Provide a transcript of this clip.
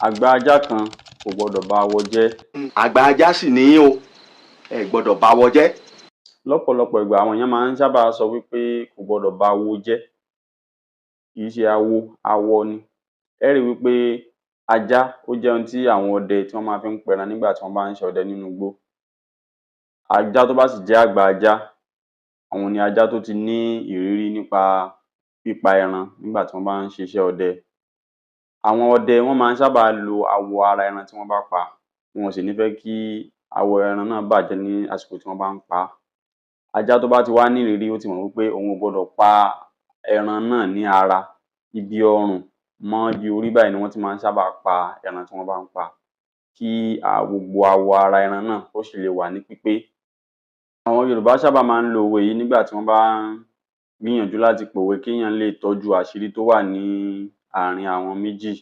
Àgbà ajá kan kò gbọdọ̀ ba awọ jẹ́. Àgbà ajá sì ní o, ẹ gbọ́dọ̀ ba awọ jẹ́. Lọ́pọ̀lọpọ̀ ìgbà àwọn èèyàn máa ń sábà sọ wípé kò gbọdọ̀ ba awo jẹ́. Kì í ṣe awo, awọ ni. Ẹ rí wípé ajá ó jẹ́ ohun tí àwọn ọdẹ tí wọ́n máa fi ń pẹran nígbà tí wọ́n bá ń ṣọdẹ nínú igbó. Ajá tó bá sì jẹ́ àgbà ajá, àwọn ni ajá tó ti ní ìrírí nípa pípa ẹran nígbà tí wọ́n bá ń ṣiṣẹ́ ọdẹ. Àwọn ọdẹ wọ́n máa ń sábà lo awọ ara ẹran tí wọ́n bá pa. Wọn ò sì ní fẹ́ kí awọ ẹran náà bàjẹ́ ní àsìkò tí wọ́n bá ń pa á. Ajá tó bá ti wá ní ìrírí ó ti mọ̀ wípé òun ò gbọdọ̀ pa ẹran náà ní ara. Ibi ọrùn mọ́ ibi orí báyìí ni wọ́n ti máa ń sábà pa ẹran tí wọ́n bá ń pa, kí gbogbo awọ ara ẹran náà ó sì lè wà ní pípé. Àwọn Yorùbá sábà máa ń lo òwe yìí nígbà tí wọ́n bá ń gbìyànjú láti pòwe kéèyàn lè tọ́jú àṣírí tó wà ní àárín àwọn méjì.